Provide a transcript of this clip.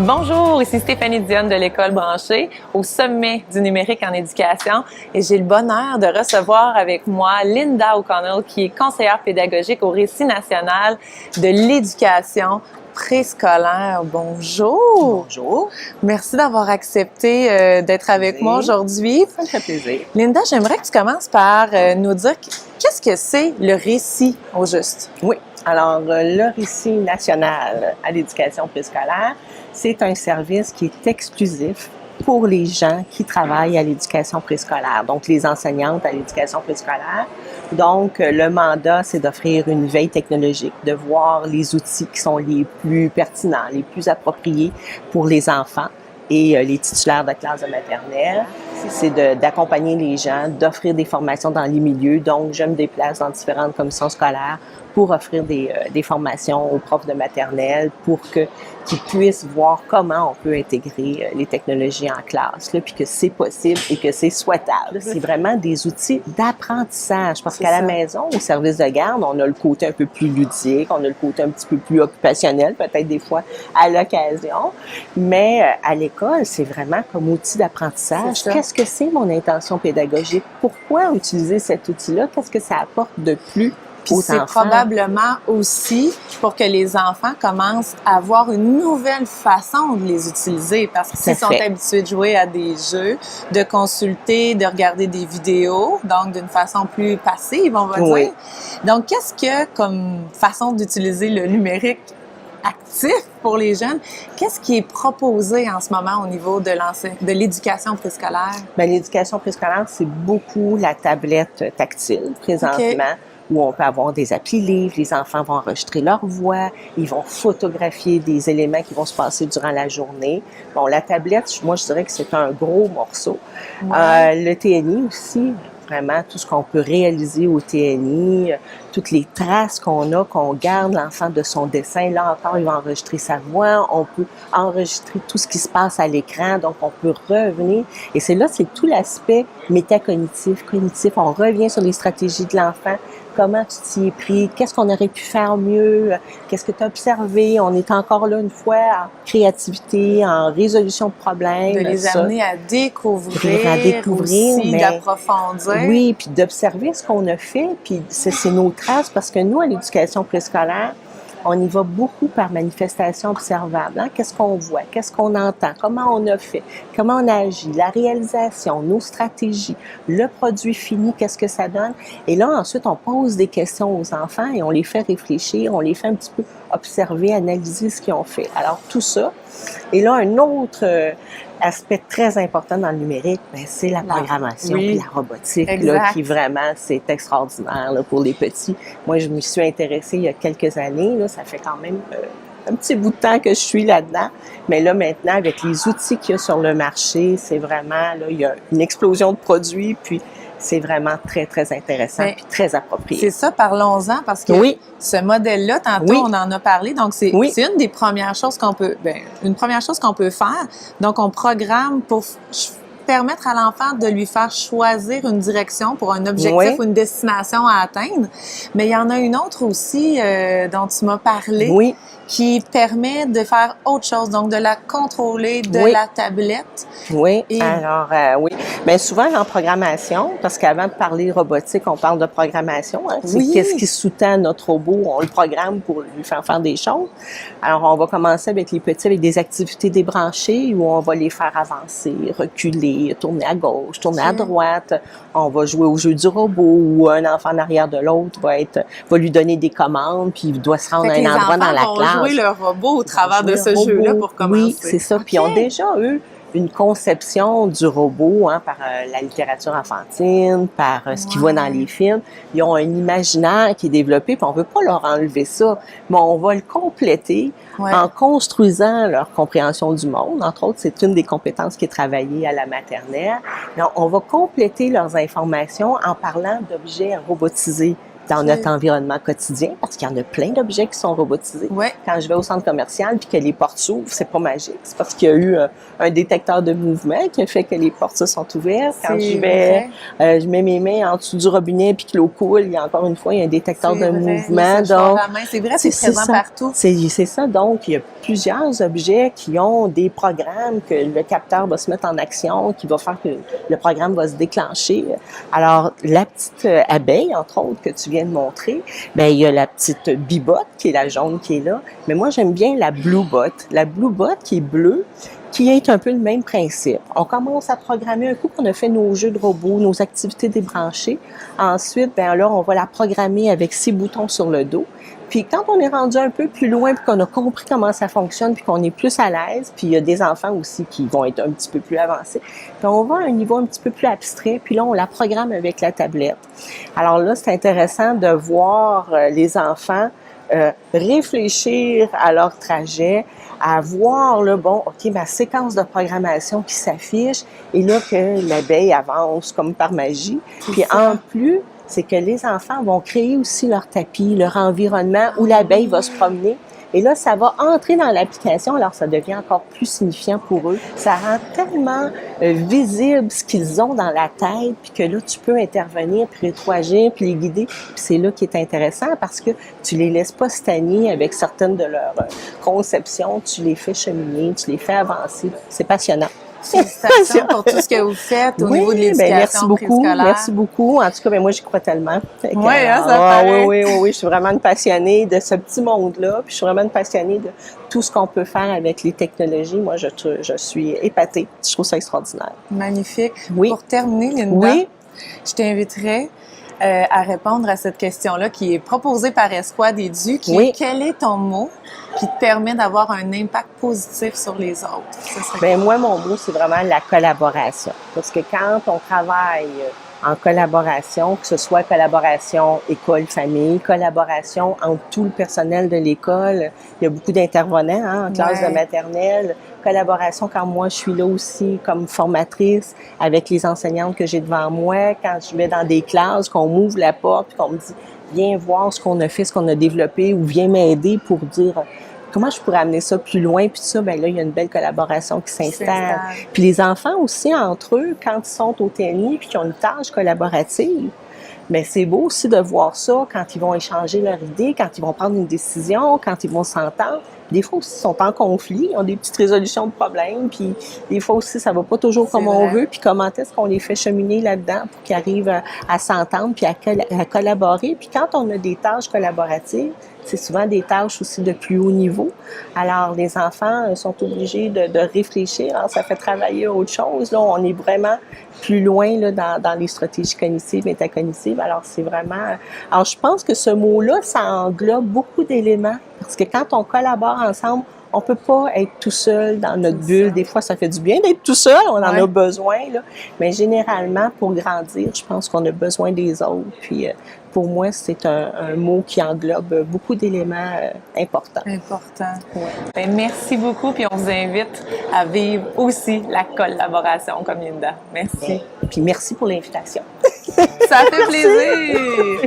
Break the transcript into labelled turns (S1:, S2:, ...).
S1: Bonjour, ici Stéphanie Dionne de l'École branchée, au sommet du numérique en éducation, et j'ai le bonheur de recevoir avec moi Linda O'Connell, qui est conseillère pédagogique au Récit national de l'éducation préscolaire. Bonjour!
S2: Bonjour!
S1: Merci d'avoir accepté d'être avec moi aujourd'hui.
S2: Ça me fait plaisir.
S1: Linda, j'aimerais que tu commences par nous dire qu'est-ce que c'est le récit au juste?
S2: Oui, alors le Récit national à l'éducation préscolaire, c'est un service qui est exclusif pour les gens qui travaillent à l'éducation préscolaire, donc les enseignantes à l'éducation préscolaire. Donc, le mandat, c'est d'offrir une veille technologique, de voir les outils qui sont les plus pertinents, les plus appropriés pour les enfants et les titulaires de classe de maternelle. C'est d'accompagner les gens, d'offrir des formations dans les milieux. Donc, je me déplace dans différentes commissions scolaires pour offrir des formations aux profs de maternelle pour qu'ils puissent voir comment on peut intégrer les technologies en classe, là, puis que c'est possible et que c'est souhaitable. C'est vraiment des outils d'apprentissage parce qu'à la maison, au service de garde, on a le côté un peu plus ludique, on a le côté un petit peu plus occupationnel, peut-être des fois à l'occasion, mais à l'école, c'est vraiment comme outil d'apprentissage. Qu'est-ce que c'est mon intention pédagogique? Pourquoi utiliser cet outil-là? Qu'est-ce que ça apporte de plus?
S1: Puis c'est probablement aussi pour que les enfants commencent à avoir une nouvelle façon de les utiliser. Parce que s'ils sont habitués de jouer à des jeux, de consulter, de regarder des vidéos, donc d'une façon plus passive, on va dire. Donc, qu'est-ce que comme façon d'utiliser le numérique actif pour les jeunes? Qu'est-ce qui est proposé en ce moment au niveau de l'éducation préscolaire?
S2: Bien, l'éducation préscolaire, c'est beaucoup la tablette tactile présentement. Où on peut avoir des applis livres, les enfants vont enregistrer leur voix, ils vont photographier des éléments qui vont se passer durant la journée. Bon, la tablette, moi, je dirais que c'est un gros morceau. Le TNI aussi, vraiment, tout ce qu'on peut réaliser au TNI, toutes les traces qu'on garde l'enfant de son dessin. Là encore, il va enregistrer sa voix, on peut enregistrer tout ce qui se passe à l'écran, donc on peut revenir. Et c'est tout l'aspect métacognitif, cognitif. On revient sur les stratégies de l'enfant. Comment tu t'y es pris? Qu'est-ce qu'on aurait pu faire mieux? Qu'est-ce que tu as observé? On est encore là une fois en créativité, en résolution de problèmes.
S1: De les amener à découvrir aussi, d'approfondir.
S2: Oui, puis d'observer ce qu'on a fait, puis c'est nos traces, parce que nous, à l'éducation préscolaire, on y va beaucoup par manifestation observable. Hein? Qu'est-ce qu'on voit? Qu'est-ce qu'on entend? Comment on a fait? Comment on a agi? La réalisation, nos stratégies, le produit fini, qu'est-ce que ça donne? Et là, ensuite, on pose des questions aux enfants et on les fait réfléchir, on les fait un petit peu observer, analyser ce qu'ils ont fait. Alors, tout ça. Et là, un autre aspect très important dans le numérique, c'est la programmation et la robotique, là, qui vraiment, c'est extraordinaire là, pour les petits. Moi, je m'y suis intéressée il y a quelques années, là, ça fait quand même un petit bout de temps que je suis là-dedans, mais là, maintenant, avec les outils qu'il y a sur le marché, c'est vraiment, là, il y a une explosion de produits, puis c'est vraiment très, très intéressant et très approprié.
S1: C'est ça, parlons-en, parce que ce modèle-là, tantôt, on en a parlé, donc c'est une des premières choses qu'on peut, une première chose qu'on peut faire. Donc, on programme pour permettre à l'enfant de lui faire choisir une direction pour un objectif ou une destination à atteindre. Mais il y en a une autre aussi dont tu m'as parlé, qui permet de faire autre chose, donc de la contrôler de la tablette.
S2: Alors, bien souvent en programmation, parce qu'avant de parler robotique, on parle de programmation. Hein? C'est qu'est-ce qui sous-tend notre robot, on le programme pour lui faire des choses. Alors, on va commencer avec les petits, avec des activités débranchées où on va les faire avancer, reculer, tourner à gauche, tourner à droite. On va jouer au jeu du robot où un enfant en arrière de l'autre va lui donner des commandes, puis il doit se rendre à un endroit dans la classe.
S1: Jouer le robot au travers de ce jeu-là pour commencer.
S2: Oui, c'est ça. Puis ils ont déjà, eux, une conception du robot par la littérature enfantine, par ce qu'ils voient dans les films. Ils ont un imaginaire qui est développé, puis on ne veut pas leur enlever ça, mais on va le compléter en construisant leur compréhension du monde. Entre autres, c'est une des compétences qui est travaillée à la maternelle. Donc, on va compléter leurs informations en parlant d'objets robotisés dans notre environnement quotidien, parce qu'il y en a plein d'objets qui sont robotisés.
S1: Ouais.
S2: Quand je vais au centre commercial puis que les portes s'ouvrent, c'est pas magique. C'est parce qu'il y a eu un détecteur de mouvement qui a fait que les portes se sont ouvertes. Quand je mets mes mains en dessous du robinet puis que l'eau coule, il y a encore une fois, il y a un détecteur de mouvement. Donc,
S1: c'est vrai, c'est présent partout.
S2: C'est ça. Donc, il y a plusieurs objets qui ont des programmes que le capteur va se mettre en action, qui va faire que le programme va se déclencher. Alors, la petite abeille, entre autres, que tu viens de montrer, ben il y a la petite Bee-Bot, qui est la jaune qui est là. Mais moi, j'aime bien la Blue-Bot. La Blue-Bot qui est bleue, qui est un peu le même principe. On commence à programmer un coup qu'on a fait nos jeux de robots, nos activités débranchées. Ensuite, ben là, on va la programmer avec 6 boutons sur le dos. Puis quand on est rendu un peu plus loin, puis qu'on a compris comment ça fonctionne, puis qu'on est plus à l'aise, puis il y a des enfants aussi qui vont être un petit peu plus avancés, puis on va à un niveau un petit peu plus abstrait, puis là, on la programme avec la tablette. Alors là, c'est intéressant de voir les enfants réfléchir à leur trajet, à voir, là, bon, OK, ma séquence de programmation qui s'affiche, et là, que l'abeille avance comme par magie. Puis en plus, c'est que les enfants vont créer aussi leur tapis, leur environnement où l'abeille va se promener. Et là, ça va entrer dans l'application, alors ça devient encore plus signifiant pour eux. Ça rend tellement visible ce qu'ils ont dans la tête, puis que là, tu peux intervenir, puis rétroagir, puis les guider. Puis c'est là qui est intéressant parce que tu les laisses pas stagner avec certaines de leurs conceptions, tu les fais cheminer, tu les fais avancer. C'est passionnant.
S1: Félicitations pour tout ce que vous faites au niveau de l'éducation préscolaire.
S2: Merci beaucoup. En tout cas, moi, j'y crois tellement.
S1: Oui, ça paraît.
S2: Oui. Je suis vraiment une passionnée de ce petit monde-là. Puis je suis vraiment une passionnée de tout ce qu'on peut faire avec les technologies. Moi, je suis épatée. Je trouve ça extraordinaire.
S1: Magnifique.
S2: Oui.
S1: Pour terminer, Linda, je t'inviterais à répondre à cette question-là qui est proposée par Esquad Edu, qui est quel est ton mot qui te permet d'avoir un impact positif sur les autres?
S2: Ben moi, mon mot, c'est vraiment la collaboration. Parce que quand on travaille en collaboration, que ce soit collaboration école-famille, collaboration entre tout le personnel de l'école, il y a beaucoup d'intervenants en classe de maternelle, collaboration quand moi je suis là aussi comme formatrice avec les enseignantes que j'ai devant moi, quand je vais dans des classes, qu'on m'ouvre la porte puis qu'on me dit « Viens voir ce qu'on a fait, ce qu'on a développé » ou « Viens m'aider pour dire comment je pourrais amener ça plus loin » puis tout ça, ben là, il y a une belle collaboration qui s'installe. Puis les enfants aussi, entre eux, quand ils sont au TNI puis qu'ils ont une tâche collaborative, mais c'est beau aussi de voir ça quand ils vont échanger leurs idées, quand ils vont prendre une décision, quand ils vont s'entendre. Des fois aussi, ils sont en conflit, ils ont des petites résolutions de problèmes, puis des fois aussi, ça va pas toujours comme on veut, puis comment est-ce qu'on les fait cheminer là-dedans pour qu'ils arrivent à s'entendre puis à collaborer. Puis quand on a des tâches collaboratives, c'est souvent des tâches aussi de plus haut niveau. Alors, les enfants sont obligés de réfléchir. Alors, ça fait travailler autre chose. Là, on est vraiment plus loin là, dans les stratégies cognitives, métacognitives. Alors, c'est vraiment... Alors, je pense que ce mot-là, ça englobe beaucoup d'éléments. Parce que quand on collabore ensemble, on peut pas être tout seul dans notre bulle. Des fois, ça fait du bien d'être tout seul. On en a besoin, là. Mais généralement, pour grandir, je pense qu'on a besoin des autres. Puis, pour moi, c'est un mot qui englobe beaucoup d'éléments importants.
S1: Ben, merci beaucoup. Puis, on vous invite à vivre aussi la collaboration comme Linda. Merci.
S2: Puis, merci pour l'invitation.
S1: Ça fait plaisir!